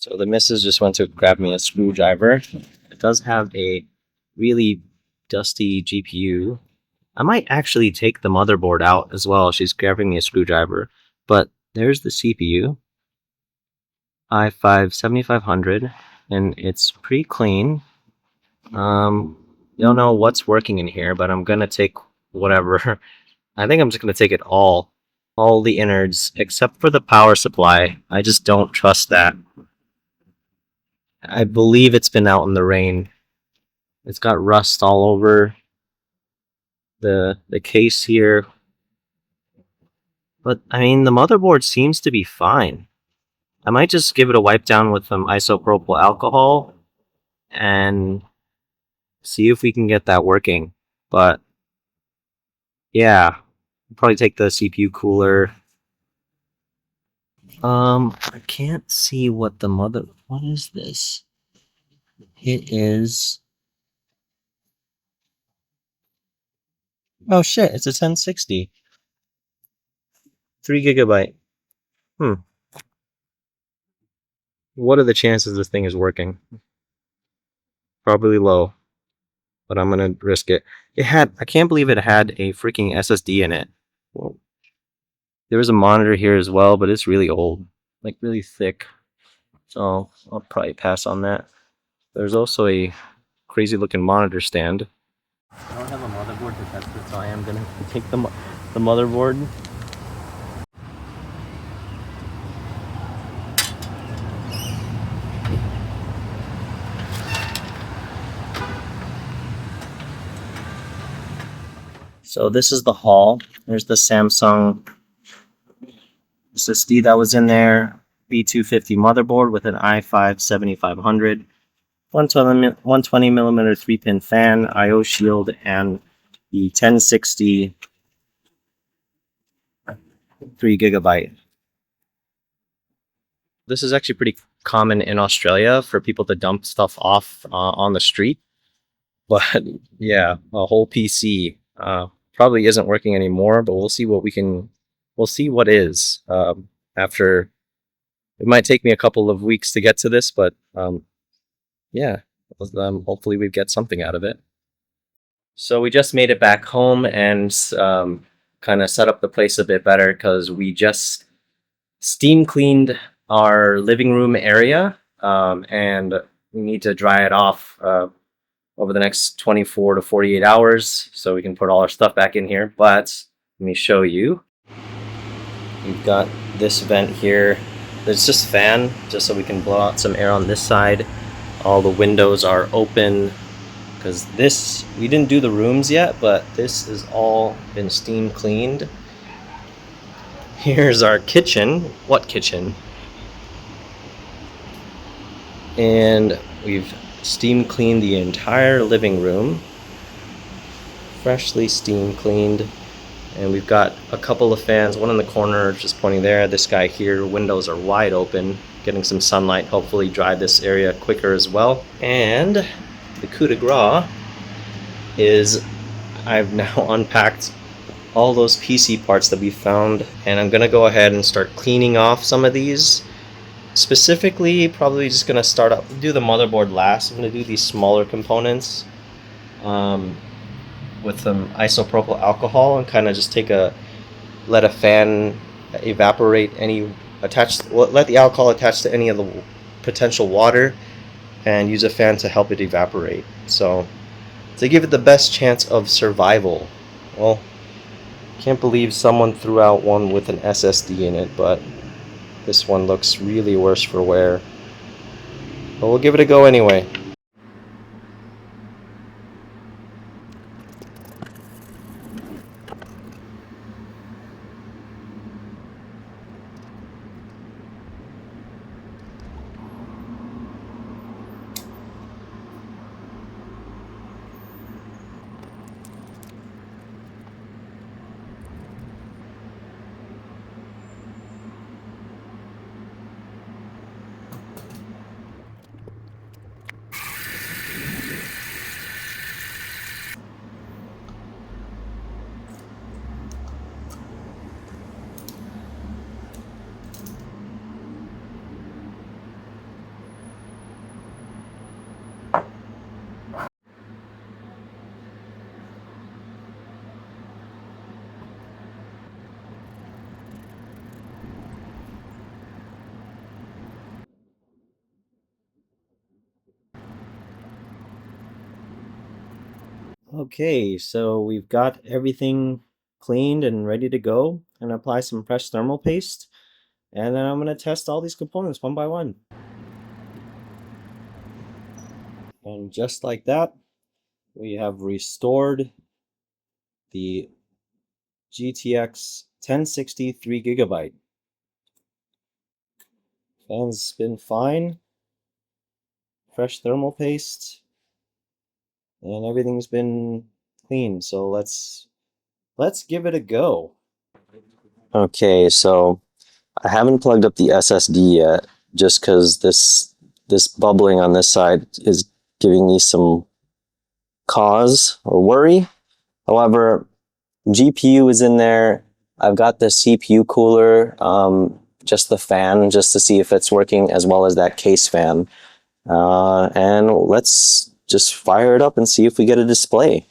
So the missus just went to grab me a screwdriver. It does have a really dusty GPU. I might actually take the motherboard out as well. She's grabbing me a screwdriver. But there's the CPU, i5 7500, and it's pretty clean. Don't know what's working in here, but I'm gonna take whatever. I think I'm just gonna take it all the innards, except for the power supply. I just don't trust that. I believe it's been out in the rain. It's got rust all over the case here. But I mean, the motherboard seems to be fine. I might just give it a wipe down with some isopropyl alcohol and see if we can get that working. But yeah, probably take the CPU cooler. I can't see what the mother. What is this? It is. Oh shit! It's a 1060, 3 GB. Hmm. What are the chances this thing is working? Probably low, but I'm gonna risk it. It had. I can't believe it had a freaking SSD in it. Well, there was a monitor here as well, but it's really old, like really thick. So I'll probably pass on that. There's also a crazy looking monitor stand. I don't have a motherboard to test it, so I am gonna take the motherboard. So this is the haul. There's the Samsung SSD that was in there, B250 motherboard with an i5 7500, 120 millimeter 3-pin fan, I/O shield, and the 1060 3 GB. This is actually pretty common in Australia for people to dump stuff off on the street. But yeah, a whole PC probably isn't working anymore. But we'll see what we can. We'll see what is after. It might take me a couple of weeks to get to this, but yeah, hopefully we get something out of it. So we just made it back home and kind of set up the place a bit better because we just steam cleaned our living room area, and we need to dry it off over the next 24 to 48 hours so we can put all our stuff back in here. But let me show you. We've got this vent here. There's just fan, just so we can blow out some air on this side. All the windows are open because this, we didn't do the rooms yet, but this has all been steam cleaned. Here's our kitchen. What kitchen? And we've steam cleaned the entire living room. Freshly steam cleaned. And we've got a couple of fans, one in the corner just pointing there, this guy here, windows are wide open, getting some sunlight, hopefully dry this area quicker as well. And the coup de grace is I've now unpacked all those PC parts that we found, and I'm gonna go ahead and start cleaning off some of these. Specifically, probably just gonna do the motherboard last. I'm gonna do these smaller components with some isopropyl alcohol and kind of just let a fan evaporate let the alcohol attach to any of the potential water and use a fan to help it evaporate. So to give it the best chance of survival. Well, can't believe someone threw out one with an SSD in it, but this one looks really worse for wear. But we'll give it a go anyway. Okay, so we've got everything cleaned and ready to go. And apply some fresh thermal paste. And then I'm going to test all these components one by one. And just like that, we have restored the GTX 1060 3 GB. Fans spin fine. Fresh thermal paste. And everything's been cleaned. So let's give it a go. Okay, so I haven't plugged up the SSD yet, just because this bubbling on this side is giving me some cause or worry. However, GPU is in there. I've got the CPU cooler, just the fan, just to see if it's working, as well as that case fan. And let's just fire it up and see if we get a display.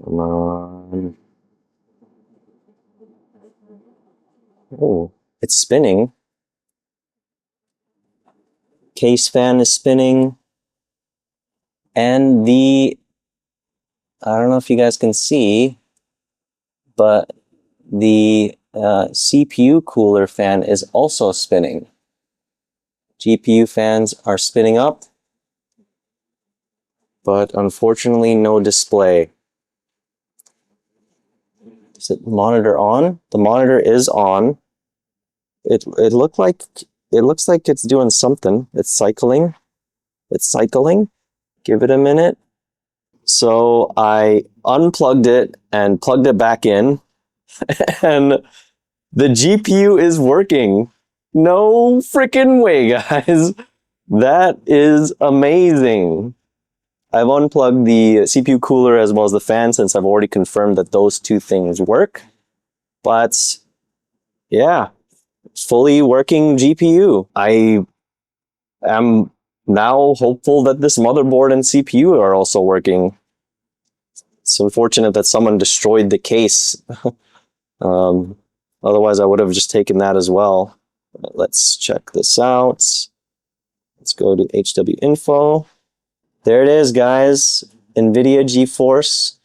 Come on. Oh, it's spinning. Case fan is spinning. And I don't know if you guys can see, but the CPU cooler fan is also spinning. GPU fans are spinning up, but unfortunately no display. Is the monitor on? The monitor is on. It looks like it's doing something. It's cycling. It's cycling. Give it a minute. So I unplugged it and plugged it back in, and the GPU is working. No freaking way, guys. That is amazing. I've unplugged the CPU cooler as well as the fan, since I've already confirmed that those two things work. But yeah, fully working GPU. I am now hopeful that this motherboard and CPU are also working. It's unfortunate that someone destroyed the case. Otherwise, I would have just taken that as well. Let's check this out. Let's go to HW Info. There it is, guys. NVIDIA GeForce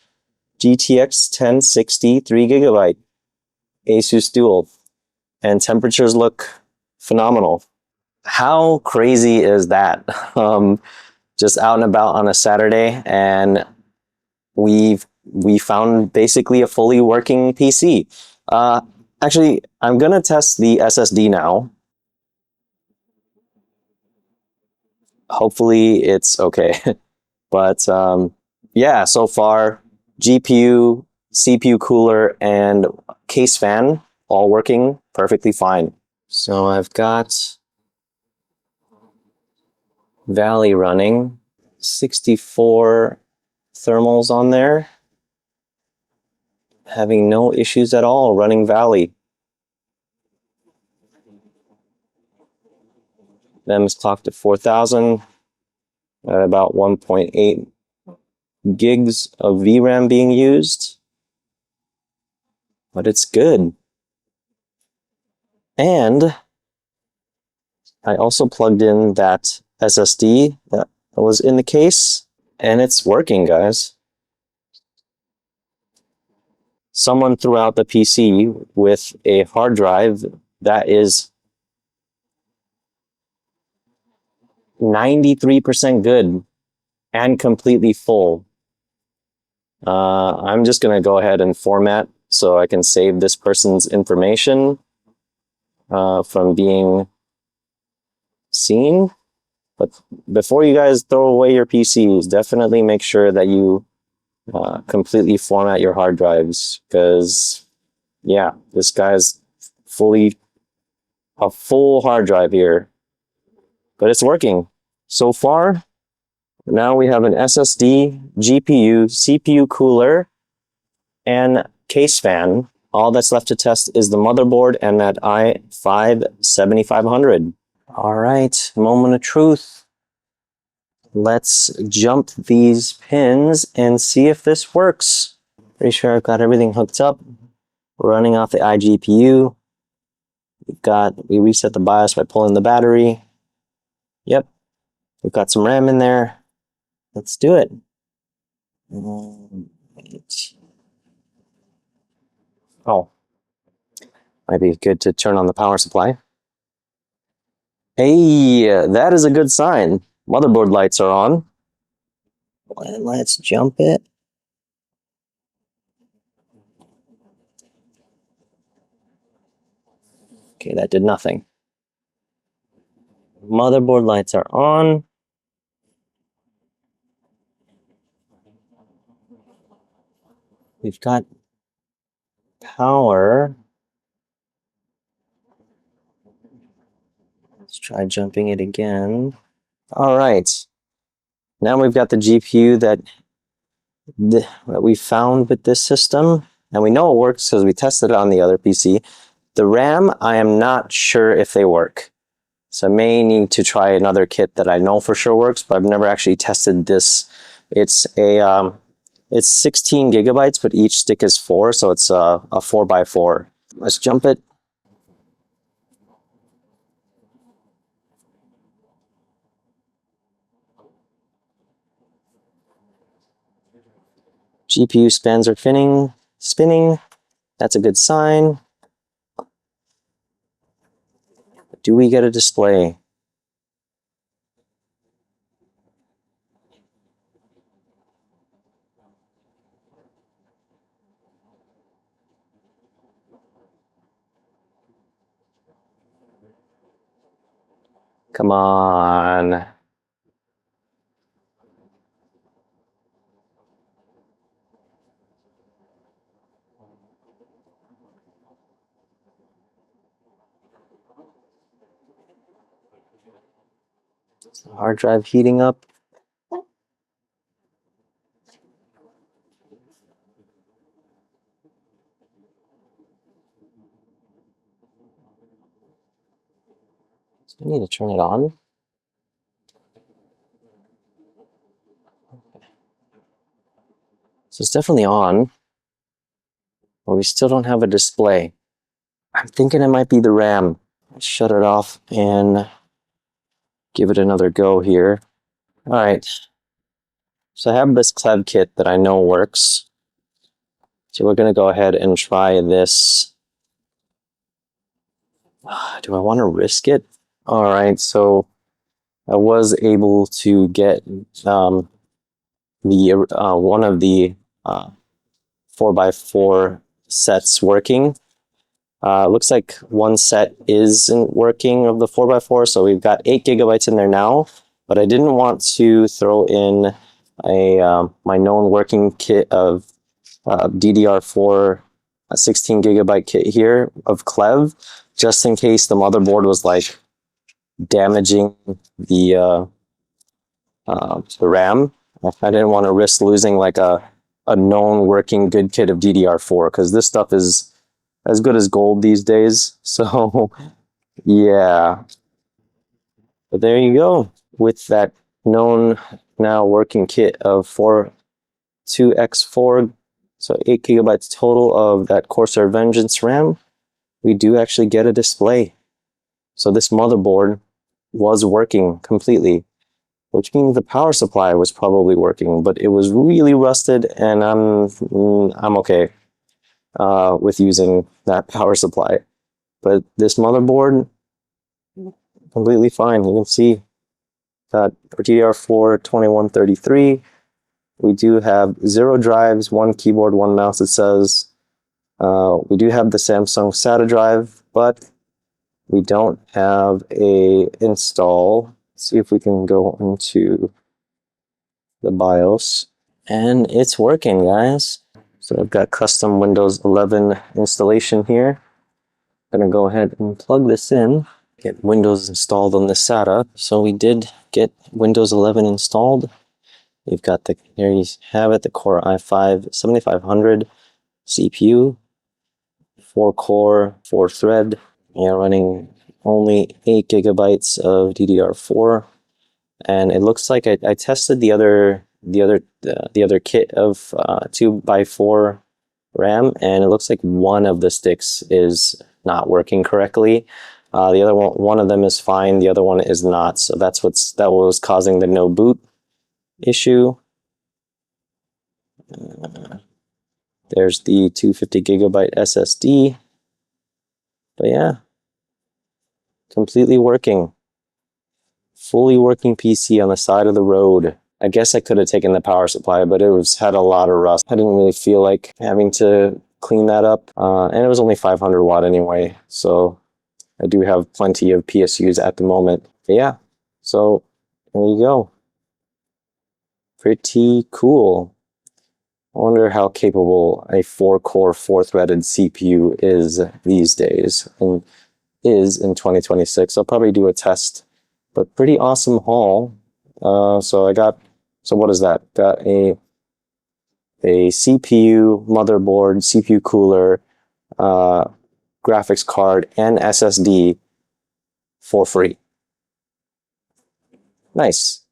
GTX 1060 3 GB Asus Dual. And temperatures look phenomenal. How crazy is that? Just out and about on a Saturday, and we found basically a fully working PC. Actually, I'm gonna test the SSD now. Hopefully it's okay. But yeah, so far, GPU, CPU cooler, and case fan all working perfectly fine. So I've got Valley running, 64 thermals on there, having no issues at all running Valley. VEM is clocked at 4,000 at about 1.8 gigs of VRAM being used, but it's good. And I also plugged in that SSD that was in the case, and it's working, guys. Someone threw out the PC with a hard drive that is 93% good and completely full. I'm just going to go ahead and format so I can save this person's information from being seen. But before you guys throw away your PCs, definitely make sure that you completely format your hard drives, because yeah, this guy's a full hard drive here, but it's working so far. Now we have an SSD, GPU, CPU cooler, and case fan. All that's left to test is the motherboard and that i5 7500. All right, moment of truth. let's jump these pins and see if this works. Pretty sure I've got everything hooked up. Running off the iGPU. We reset the BIOS by pulling the battery. Yep. We've got some RAM in there. Let's do it. Oh. Might be good to turn on the power supply. Hey, that is a good sign. Motherboard lights are on. Let's jump it. Okay, that did nothing. Motherboard lights are on. We've got power. Let's try jumping it again. All right. Now we've got the GPU that we found with this system, and we know it works because we tested it on the other PC. The RAM, I am not sure if they work. So I may need to try another kit that I know for sure works, but I've never actually tested this. It's 16 gigabytes, but each stick is 4, so it's a 4x4. Let's jump it. GPU spans are spinning. That's a good sign. Do we get a display? Come on. Hard drive heating up. I need to turn it on. So it's definitely on, but we still don't have a display. I'm thinking it might be the RAM. Let's shut it off and give it another go here. All right. So I have this Clev kit that I know works. So we're going to go ahead and try this. Do I want to risk it? All right. So I was able to get one of the 4x4 sets working. Looks like one set isn't working of the 4x4, so we've got 8 gigabytes in there now, but I didn't want to throw in my known working kit of DDR4 a 16 gigabyte kit here of Clev, just in case the motherboard was like damaging the RAM. I didn't want to risk losing like a known working good kit of DDR4, because this stuff is as good as gold these days. So yeah, but there you go with that known now working kit of 2x4, so 8 gigabytes total of that Corsair Vengeance RAM. We do actually get a display. So this motherboard was working completely, which means the power supply was probably working, but it was really rusted, and I'm okay with using that power supply. But this motherboard, completely fine. You can see got DDR4 2133. We do have 0 drives, 1 keyboard, 1 mouse, it says. We do have the Samsung SATA drive, but we don't have a install. Let's see if we can go into the BIOS. And it's working, guys. So I've got custom Windows 11 installation here. I'm gonna go ahead and plug this in, get Windows installed on the SATA. So we did get Windows 11 installed. We've got there you have it, the Core i5 7500 CPU, 4 core, 4 thread. Yeah, running only 8 gigabytes of DDR4 and it looks like I tested the other kit of 2x4 RAM, and it looks like one of the sticks is not working correctly. The other one of them is fine. The other one is not. So that was causing the no boot issue. There's the 250 gigabyte SSD. But yeah, completely working. Fully working PC on the side of the road. I guess I could have taken the power supply, but it had a lot of rust. I didn't really feel like having to clean that up. And it was only 500 watt anyway, so I do have plenty of PSUs at the moment. But yeah, so there you go. Pretty cool. I wonder how capable a 4-core, 4-threaded CPU is these days, and is in 2026. I'll probably do a test, but pretty awesome haul. So what is that? Got a CPU, motherboard, CPU cooler, graphics card, and SSD for free. Nice.